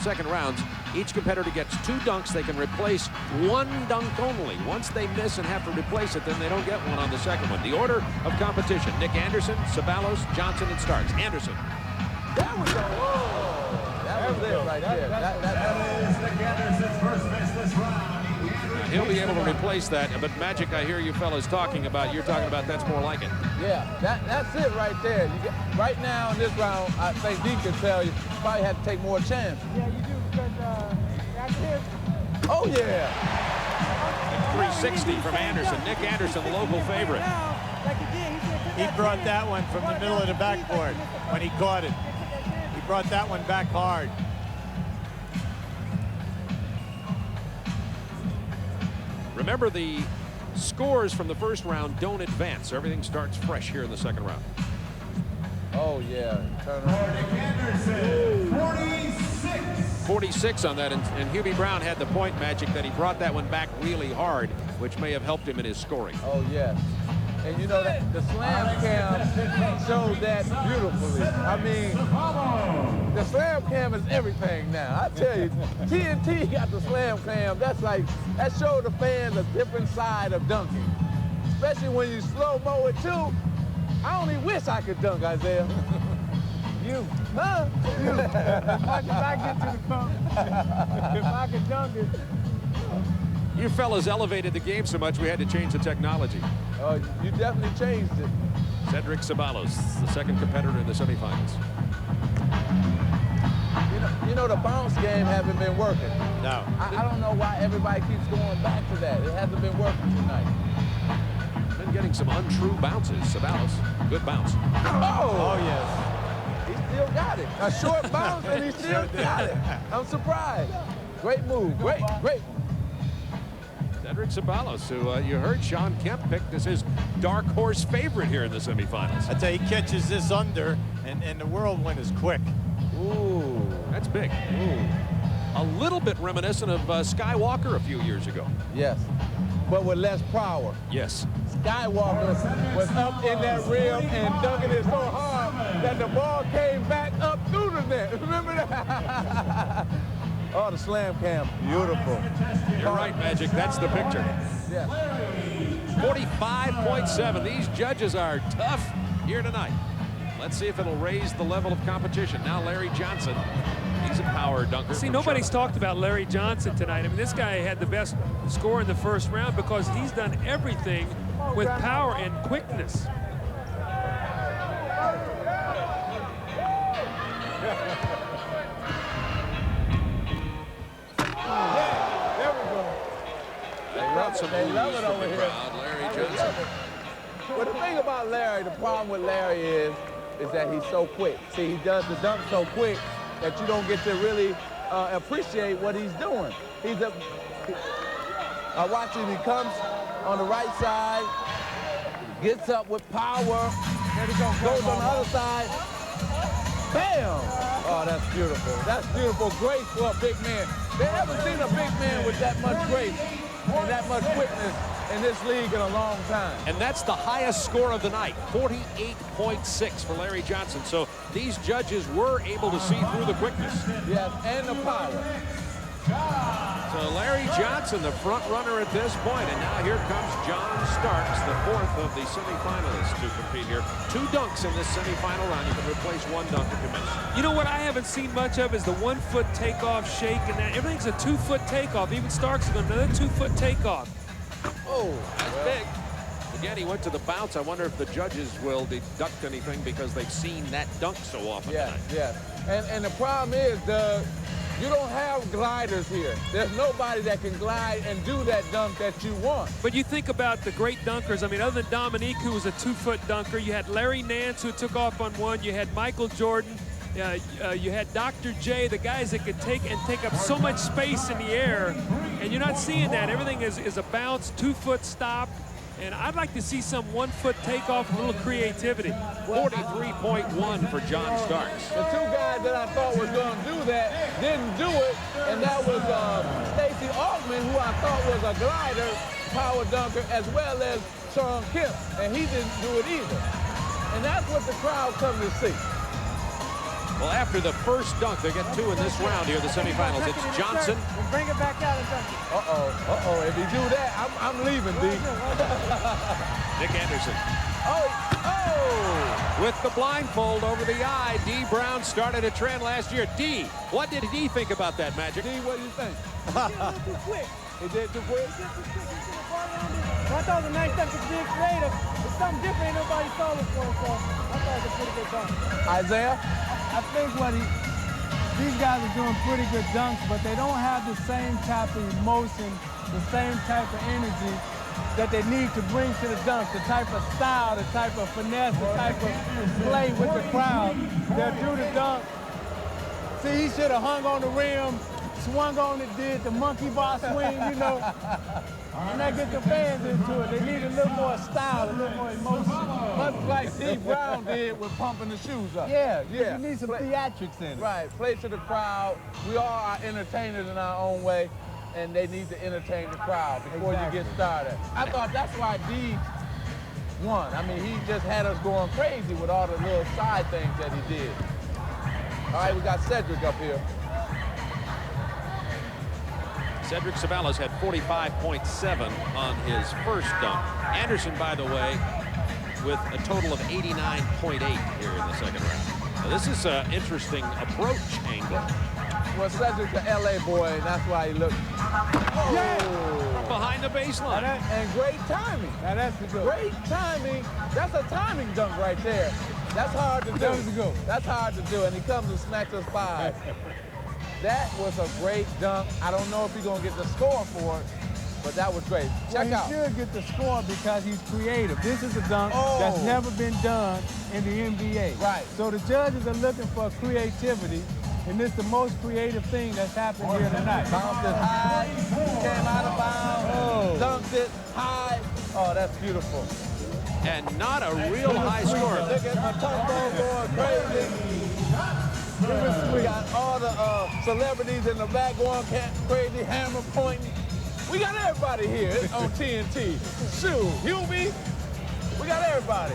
second rounds, each competitor gets 2 dunks. They can replace 1 dunk only. Once they miss and have to replace it, then they don't get one on the second one. The order of competition: Nick Anderson, Ceballos, Johnson, and Starks. Anderson. That was it right there. That is Nick Anderson's first miss this round. He'll be able to replace that, but Magic, I hear you fellas talking about, you're talking about that's more like it. Yeah, that's it right there. Right now in this round, I think Dean can tell you probably had to take more chance. Yeah, you do, because back here. Oh, yeah. 360 from Anderson. Nick Anderson, the local favorite. He brought that one from the middle of the backboard when he caught it. He brought that one back hard. Remember, the scores from the first round don't advance. Everything starts fresh here in the second round. Oh, yeah. Turn Anderson, 46. 46 on that, and Hubie Brown had the point, Magic, that he brought that one back really hard, which may have helped him in his scoring. Oh, yes. And you know, that the slam cam showed that beautifully. I mean, the slam cam is everything now. I tell you, TNT got the slam cam. That's like, that showed the fans a different side of dunking. Especially when you slow-mo it too. I only wish I could dunk, Isaiah. You. Huh? You. As much as I get to the cup, if I could dunk it. You fellas elevated the game so much we had to change the technology. Oh, you definitely changed it. Cedric Ceballos, the second competitor in the semifinals. You know the bounce game hasn't been working. No. I don't know why everybody keeps going back to that. It hasn't been working tonight. Been getting some untrue bounces. Ceballos, good bounce. Oh, yes. He still got it. A short bounce and he still got it. I'm surprised. Great move. Great. Cedric Ceballos, who you heard Sean Kemp picked as his dark horse favorite here in the semifinals. I tell you, he catches this under, and the whirlwind is quick. Ooh, that's big. Ooh. A little bit reminiscent of Skywalker a few years ago. Yes, but with less power. Yes. Skywalker was up in that rim and dunking it so hard that the ball came back up through the net. Remember that? Oh, the slam cam, beautiful. You're right, Magic. That's the picture. Yeah. 45.7. These judges are tough here tonight. Let's see if it'll raise the level of competition. Now Larry Johnson. He's a power dunker. See, nobody's talked about Larry Johnson tonight. I mean, this guy had the best score in the first round because he's done everything with power and quickness. some They love boos it from over the here. crowd. Larry They Johnson. love it. Well, the thing about Larry, the problem with Larry is that he's so quick. See, he does the dunk so quick that you don't get to really appreciate what he's doing. I watch him. He comes on the right side, gets up with power, goes on the other side. Bam! Oh, that's beautiful. That's beautiful grace for a big man. They haven't seen a big man with that much grace and that much quickness in this league in a long time. And that's the highest score of the night, 48.6 for Larry Johnson. So these judges were able to see through the quickness. Yes, and the power. So Larry Johnson, the front runner at this point, and now here comes John Starks, the fourth of the semifinalists to compete here. 2 dunks in this semifinal round. You can replace 1 dunk if you miss. You know what I haven't seen much of is the 1-foot takeoff shake, and that everything's a 2-foot takeoff. Even Starks is going to another 2-foot takeoff. Oh, that's big. Again, he went to the bounce. I wonder if the judges will deduct anything because they've seen that dunk so often tonight. Yeah. And the problem is, Doug, you don't have gliders here. There's nobody that can glide and do that dunk that you want. But you think about the great dunkers. I mean, other than Dominique, who was a 2-foot dunker, you had Larry Nance, who took off on 1. You had Michael Jordan. You had Dr. J, the guys that could take up so much space in the air. And you're not seeing that. Everything is a bounce, 2-foot stop. And I'd like to see some 1-foot takeoff, a little creativity. 43.1 for John Starks. The 2 guys that I thought was going to do that didn't do it, and that was Stacey Augman, who I thought was a glider, power dunker, as well as Sean Kemp, and he didn't do it either. And that's what the crowd come to see. Well, after the first dunk, they get 2 in this round here, the semifinals. It's Johnson. Bring it back out and dunk it. Uh-oh. If he do that, I'm leaving, D. Nick Anderson. Oh! With the blindfold over the eye, D. Brown started a trend last year. D, what did he think about that, Magic? D, what do you think? He did a little too quick. He did too quick? He did too quick. He should have brought around it. But I thought it was a nice dunk. It's being creative. It's something different. Ain't nobody saw this for, so I thought it was a pretty good dunk. Isaiah? I think these guys are doing pretty good dunks, but they don't have the same type of emotion, the same type of energy that they need to bring to the dunk, the type of style, the type of finesse, the type of play with the crowd. They'll do the dunk. See, he should have hung on the rim, swung on it, did the monkey bar swing, you know. And that gets the fans into it. They need a little more style, a little more emotion. Much like D. Brown did with pumping the shoes up. Yeah. You need some theatrics in it. Right, play to the crowd. We all are entertainers in our own way, and they need to entertain the crowd before you get started. I thought that's why D won. I mean, he just had us going crazy with all the little side things that he did. All right, we got Cedric up here. Cedric Ceballos had 45.7 on his first dunk. Anderson, by the way, with a total of 89.8 here in the second round. Now, this is an interesting approach angle. Well, Cedric's an LA boy, and that's why he looked. From behind the baseline. And great timing. Now that's the good. Great timing. That's a timing dunk right there. That's hard to do. That's hard to do, and he comes and smacks us 5. That was a great dunk. I don't know if he's going to get the score for it, but that was great. Check out. He should get the score because he's creative. This is a dunk that's never been done in the NBA. Right. So the judges are looking for creativity, and it's the most creative thing that's happened here tonight. Bounced it high, came out of bounds, dunked it high. Oh, that's beautiful. And not a real high score. Look at my tongue going crazy. We got all the celebrities in the back going crazy, hammer pointing. We got everybody here on TNT. Shoot, Hubie, we got everybody.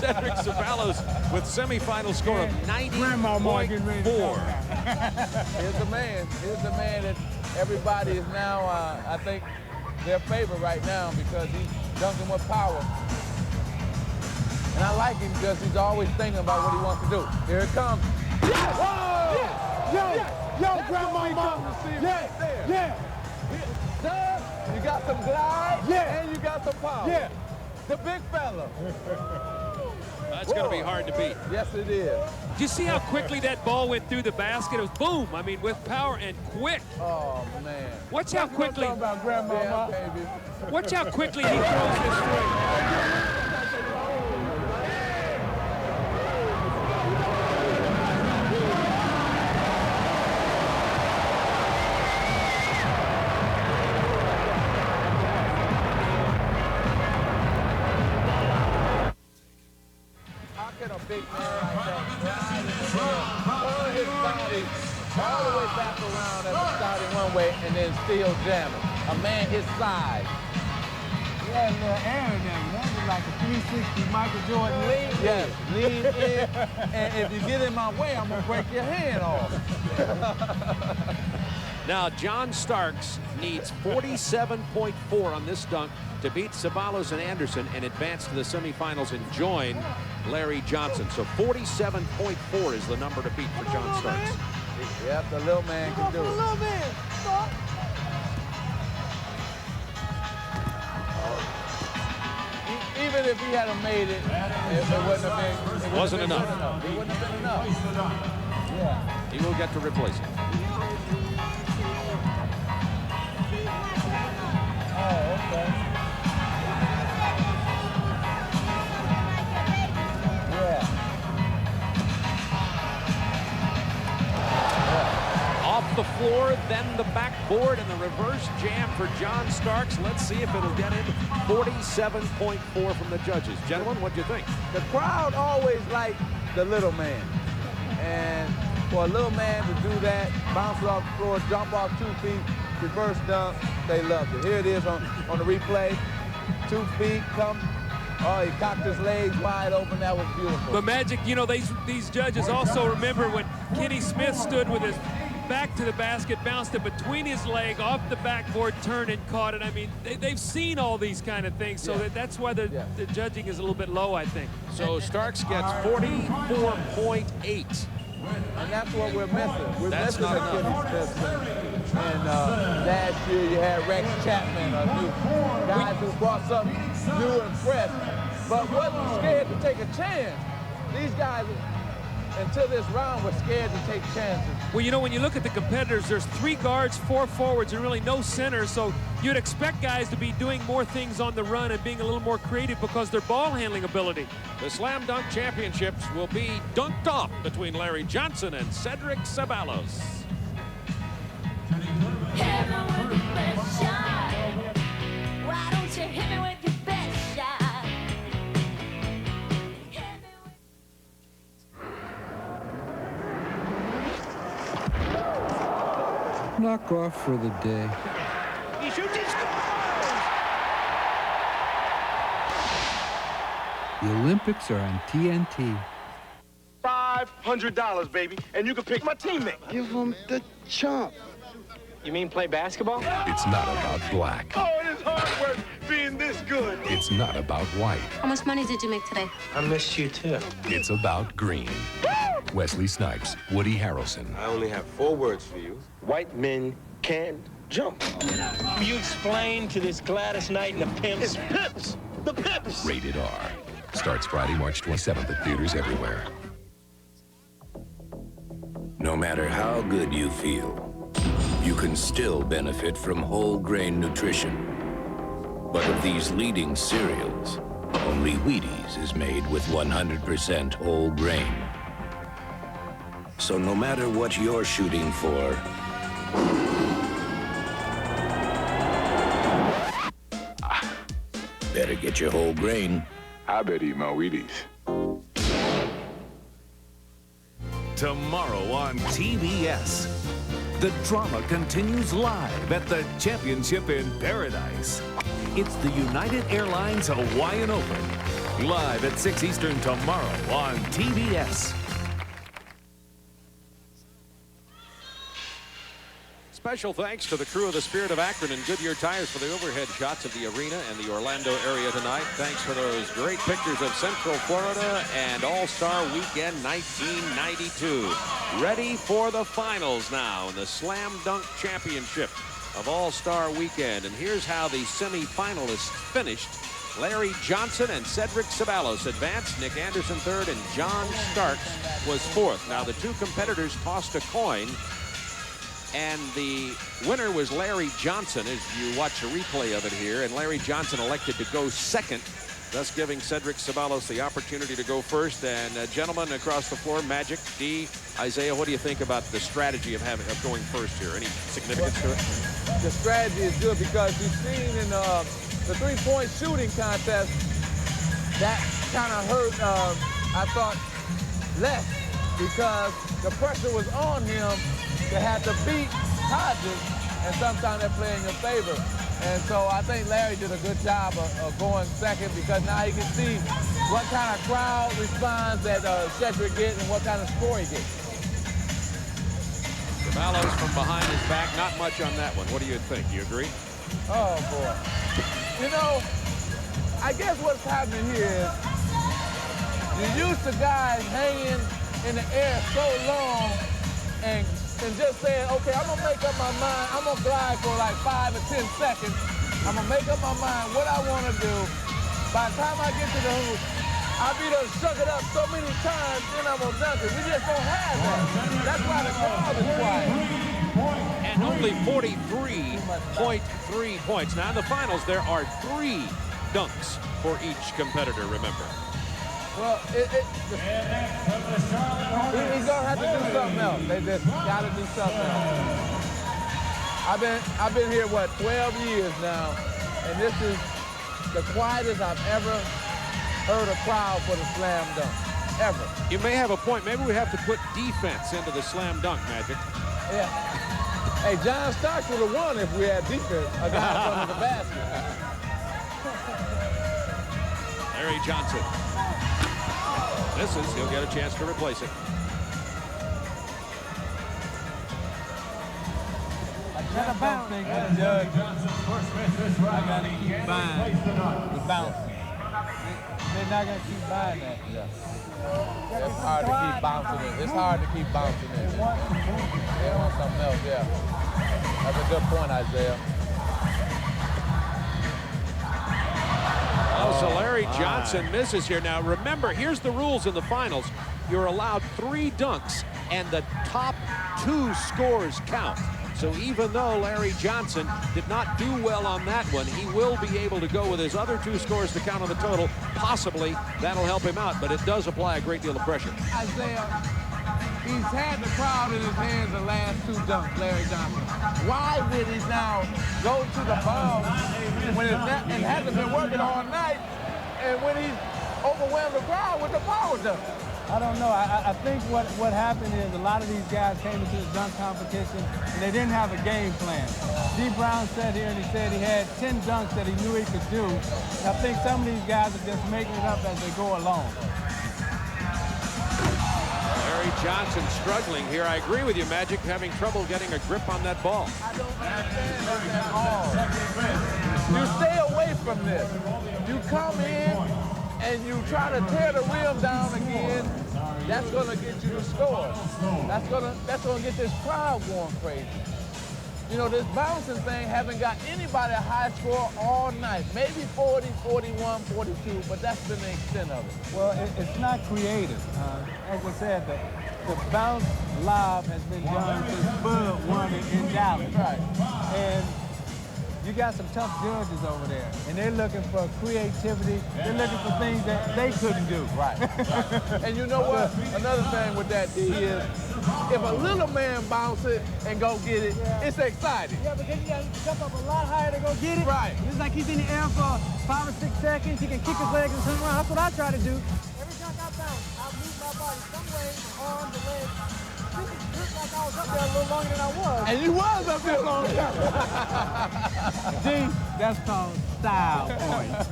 Cedric Ceballos with semifinal score of 90.4. Here's the man. Here's the man that everybody is now, I think, their favorite right now because he's dunking with power. And I like him because he's always thinking about what he wants to do. Here it comes. Yes! Whoa! Yes! Yo, grandmama! Yeah! Doug, you got some glide, and you got some power. Yeah. The big fella. That's going to be hard to beat. Yes, it is. Did you see how quickly that ball went through the basket? It was boom. I mean, with power and quick. Oh, man. Watch how quickly. About grandma, baby. Watch how quickly he throws this string. Big man like that, right in the middle, turn his body all the way back around as a starting one way and then still jamming. A man his size. He had a little air in there, man. It's like a 360 Michael Jordan lean. Yes, lean in, and if you get in my way, I'm gonna break your hand off. Now, John Starks needs 47.4 on this dunk to beat Ceballos and Anderson and advance to the semifinals and join Larry Johnson. So 47.4 is the number to beat for John Starks. Yep, the little man can do it. Little man, stop. Even if he hadn't made it, it wouldn't have been. It wasn't enough. It wouldn't have been enough. Yeah. He will get to replace it. Oh, okay. Off the floor, then the backboard, and the reverse jam for John Starks. Let's see if it'll get in 47.4 from the judges. Gentlemen, what do you think? The crowd always liked the little man. And for a little man to do that, bounce off the floor, jump off 2 feet, reverse dunk, they loved it. Here it is on the replay. 2 feet, come. Oh, he cocked his legs wide open. That was beautiful. But Magic, you know, these judges also remember when Kenny Smith stood with his back to the basket, bounced it between his leg, off the backboard, turned and caught it. I mean, they've seen all these kind of things, so that's why the judging is a little bit low, I think. So Starks gets 44.8. And that's what we're missing. We're That's missing not a Kenny Smith. And last year you had Rex Chapman, guys who brought something new and fresh, but wasn't scared to take a chance. These guys, until this round, were scared to take chances. Well, you know, when you look at the competitors, there's 3 guards, 4 forwards, and really no center, so you'd expect guys to be doing more things on the run and being a little more creative because their ball handling ability. The Slam Dunk Championships will be dunked off between Larry Johnson and Cedric Ceballos. Why don't you hit me with your best shot? Knock off for the day. He shoots, he scores! The Olympics are on TNT. $500, baby, and you can pick my teammate. Give him the chump. You mean play basketball? It's not about black. Oh, it is hard work being this good. It's not about white. How much money did you make today? I missed you, too. It's about green. Wesley Snipes, Woody Harrelson. I only have 4 words for you. White men can't jump. You explain to this Gladys Knight and the pimps. It's pimps! The pimps! Rated R. Starts Friday, March 27th at theaters everywhere. No matter how good you feel, you can still benefit from whole grain nutrition. But of these leading cereals, only Wheaties is made with 100% whole grain. So no matter what you're shooting for, better get your whole grain. I better eat my Wheaties. Tomorrow on TBS, the drama continues live at the Championship in Paradise. It's the United Airlines Hawaiian Open. Live at 6 Eastern tomorrow on TBS. Special thanks to the crew of the Spirit of Akron and Goodyear Tires for the overhead shots of the arena and the Orlando area tonight. Thanks for those great pictures of Central Florida and All-Star Weekend 1992. Ready for the finals now in the Slam Dunk Championship of All-Star Weekend. And here's how the semifinalists finished Larry Johnson and Cedric Ceballos advanced. Nick Anderson third and John Starks was fourth. Now the two competitors tossed a coin, and the winner was Larry Johnson, as you watch a replay of it here. And Larry Johnson elected to go second, thus giving Cedric Ceballos the opportunity to go first. And gentlemen across the floor, Magic, D, Isaiah, what do you think about the strategy of going first here? Any significance to it? The strategy is good because you've seen in the three-point shooting contest, that kind of hurt, I thought, less because the pressure was on him to have to beat Hodges, and sometimes they're playing in your favor. And so I think Larry did a good job of going second because now he can see what kind of crowd response that Cedric gets and what kind of score he gets. Ceballos from behind his back, not much on that one. What do you think? You agree? Oh, boy. You know, I guess what's happening here is you're used to guys hanging in the air so long and just saying, okay, I'm gonna make up my mind. I'm gonna glide for like 5 or 10 seconds. I'm gonna make up my mind what I wanna do. By the time I get to the hoop, I'll be done suck it up so many times, then I'm gonna dunk it. We just don't have that. That's why the crowd is quiet. And only 43.3 points. Now in the finals, there are 3 dunks for each competitor, remember. Well, he's gonna have to do something else. They just gotta do something else. I've been here, what, 12 years now, and this is the quietest I've ever heard a crowd for the slam dunk, ever. You may have a point. Maybe we have to put defense into the slam dunk, Magic. Yeah. Hey, John Starks would have won if we had defense, a guy in front of the basket. Larry Johnson. Misses. He'll get a chance to replace it. That's a bounce thing for the judge. I got to keep buying the bounce. They're not going to keep buying that. Yeah. It's hard to keep bouncing it. It's hard to keep bouncing it. They want something else, yeah. That's a good point, Isaiah. Oh, so Larry Johnson misses here. Now, remember, here's the rules in the finals. You're allowed 3 dunks, and the top 2 scores count. So even though Larry Johnson did not do well on that one, he will be able to go with his other 2 scores to count on the total. Possibly that'll help him out, but it does apply a great deal of pressure. Isaiah, he's had the crowd in his hands the last 2 dunks, Larry Johnson. Why would he now go to the ball when it hasn't been working all night, and when he's overwhelmed the crowd with the power dunk? I don't know. I think what happened is a lot of these guys came into the dunk competition and they didn't have a game plan. D. Brown sat here and he said he had 10 dunks that he knew he could do. And I think some of these guys are just making it up as they go along. Larry Johnson struggling here. I agree with you, Magic, having trouble getting a grip on that ball. I don't understand this at all. You stay away from this. You come in and you try to tear the rim down again. That's gonna get you to score. That's gonna get this crowd going crazy. You know, this bouncing thing haven't got anybody a high score all night. Maybe 40, 41, 42, but that's been the extent of it. Well, it's not creative. As I said, the bounce lob has been done since Bud won it in Dallas. Right. And you got some tough judges over there, and they're looking for creativity. They're looking for things that they couldn't do. Right. And you know what? Another thing with that, D, is if a little man bounce it and go get it, it's exciting. Yeah, because you got to jump up a lot higher to go get it. Right. It's like he's in the air for 5 or 6 seconds. He can kick his legs and turn around. That's what I try to do. Every time I bounce, I move my body some way, arms, the legs. It looked like I was up there a little longer than I was. And you was up there long time. Gee, that's called style points.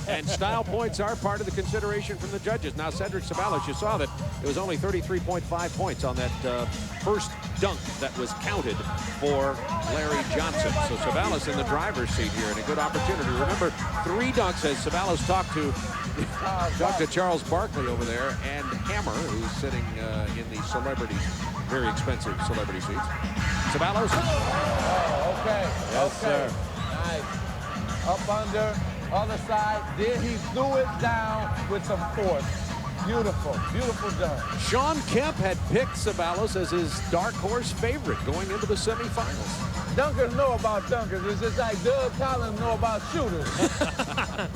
And style points are part of the consideration from the judges. Now, Cedric Ceballos, you saw that it was only 33.5 points on that first dunk that was counted for Larry Johnson. So Ceballos in the driver's seat here and a good opportunity. Remember, 3 dunks as Ceballos talked to Charles Barkley over there, and Hammer, who's sitting in the celebrities, very expensive celebrity seats. Ceballos. Oh, okay. Yes, okay. sir. Nice. Up under, Other side, then he threw it down with some force. Beautiful, beautiful dunk. Sean Kemp had picked Ceballos as his dark horse favorite going into the semifinals. Dunkers know about dunkers. It's just like Doug Collins know about shooters.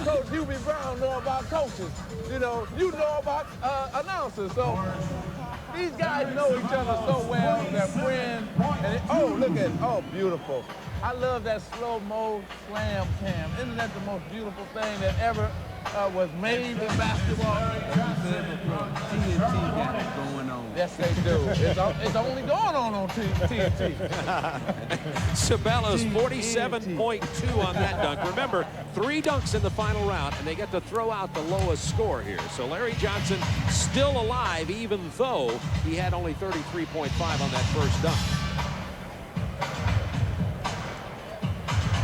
Coach Hubie Brown know about coaches. You know about announcers. So these guys know each other so well. They're friends. And oh, beautiful. I love that slow-mo slam cam. Isn't that the most beautiful thing that ever was made in basketball? TNT got it going on. Yes, they do. It's only going on TNT. Ceballos 47.2 on that dunk. Remember, 3 dunks in the final round, and they get to throw out the lowest score here. So Larry Johnson still alive, even though he had only 33.5 on that first dunk.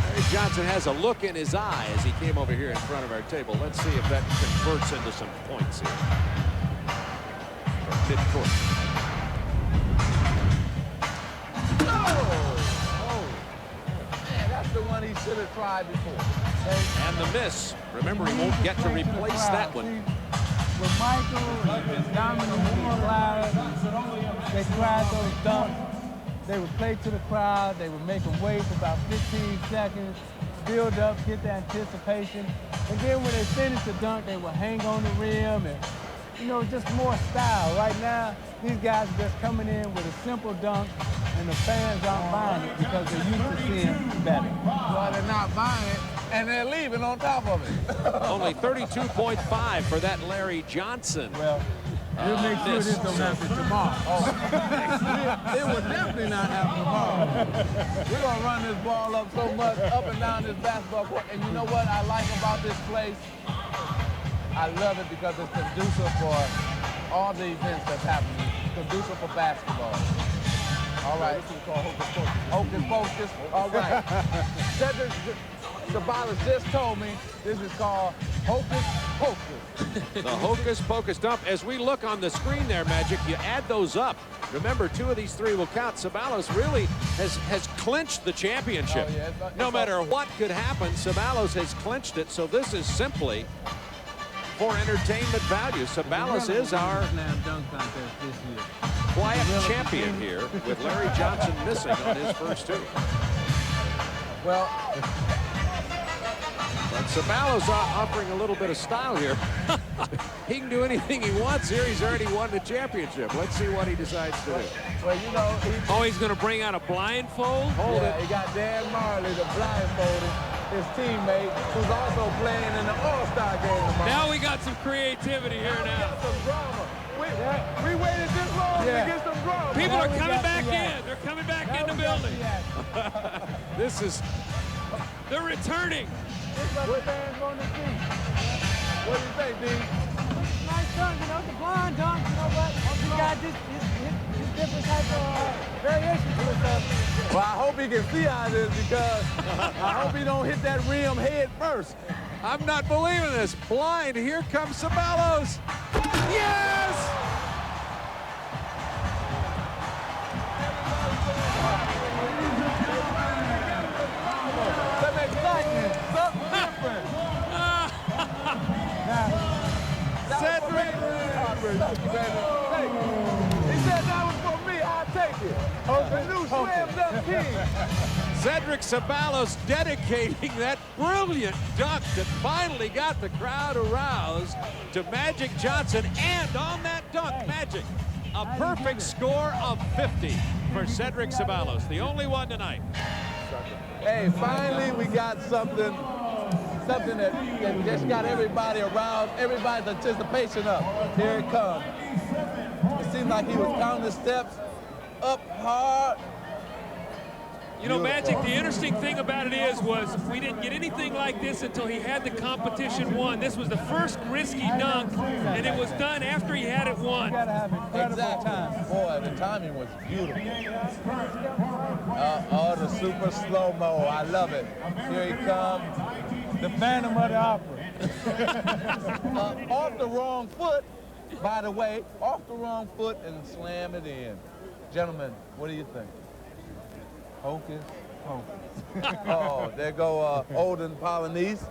Larry Johnson has a look in his eye as he came over here in front of our table. Let's see if that converts into some points here. Mid-court. Man, that's the one he should have tried before. And the miss. Remember, he won't get to replace that one. With Michael and Dominic and Clyde, they tried those dunks. They would play to the crowd. They would make them wait for about 15 seconds, build up, get the anticipation. And then when they finish the dunk, they would hang on the rim and, just more style. Right now, these guys are just coming in with a simple dunk, and the fans aren't buying it because they're used to seeing better. Well, they're not buying it, and they're leaving on top of it. Only 32.5 for that Larry Johnson. Well, we'll make sure this don't happen tomorrow. It will definitely not happen tomorrow. We're going to run this ball up so much, up and down this basketball court. And you know what I like about this place? I love it because it's conducive for all the events that's happening. It's conducive for basketball. All right. This is called Hocus Pocus. All right. Cedric Ceballos just told me this is called Hocus Pocus. The Hocus Pocus dump. As we look on the screen there, Magic, you add those up. Remember, 2 of these 3 will count. Ceballos really has clinched the championship. Oh, yeah, no matter what could happen, Ceballos has clinched it. So this is simply for entertainment value. Ceballos is our quiet champion here, with Larry Johnson missing on his first 2. Well, but Ceballos offering a little bit of style here. He can do anything he wants here. He's already won the championship. Let's see what he decides to do. Well, he's going to bring out a blindfold? Hold it. He got Dan Marley, the blindfolded, his teammate, who's also playing in the All-Star game tomorrow. Now we got some creativity here We now. got some drama. We waited this long to get some drama. People are coming back in. They're coming back in the building. This is... They're returning. What fans on the team? What do you think, D? Nice dunk, it's a blind dunk, but he got this different type of variation to it. Well, I hope he can see how it is because I hope he don't hit that rim head first. I'm not believing this. Blind. Here comes Ceballos. Yes! Some excitement, something different. Cedric. Hey, he said that was for me. I'll take it. The new slam dunk king. Cedric Ceballos dedicating that brilliant dunk that finally got the crowd aroused to Magic Johnson. And on that dunk, Magic, a perfect score of 50 for Cedric Ceballos, the only one tonight. Hey, finally we got something that just got everybody aroused, everybody's anticipation up. Here it comes. It seemed like he was counting the steps up hard. You know, Magic, the interesting thing about it was we didn't get anything like this until he had the competition won. This was the first risky dunk, and it was done after he had it won. Exactly. Boy, the timing was beautiful. Oh, the super slow-mo. I love it. Here he comes. The Phantom of the Opera. Off the wrong foot, by the way, off the wrong foot and slam it in. Gentlemen, what do you think? Hocus Pocus. Oh, there go Olden Polynese.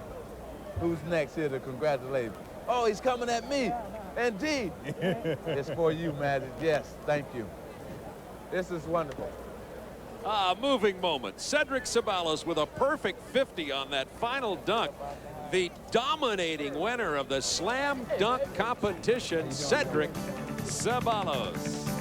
Who's next here to congratulate me? Oh, he's coming at me. Indeed. It's for you, Magic. Yes, thank you. This is wonderful. Moving moment. Cedric Ceballos with a perfect 50 on that final dunk. The dominating winner of the slam dunk competition, Cedric Ceballos.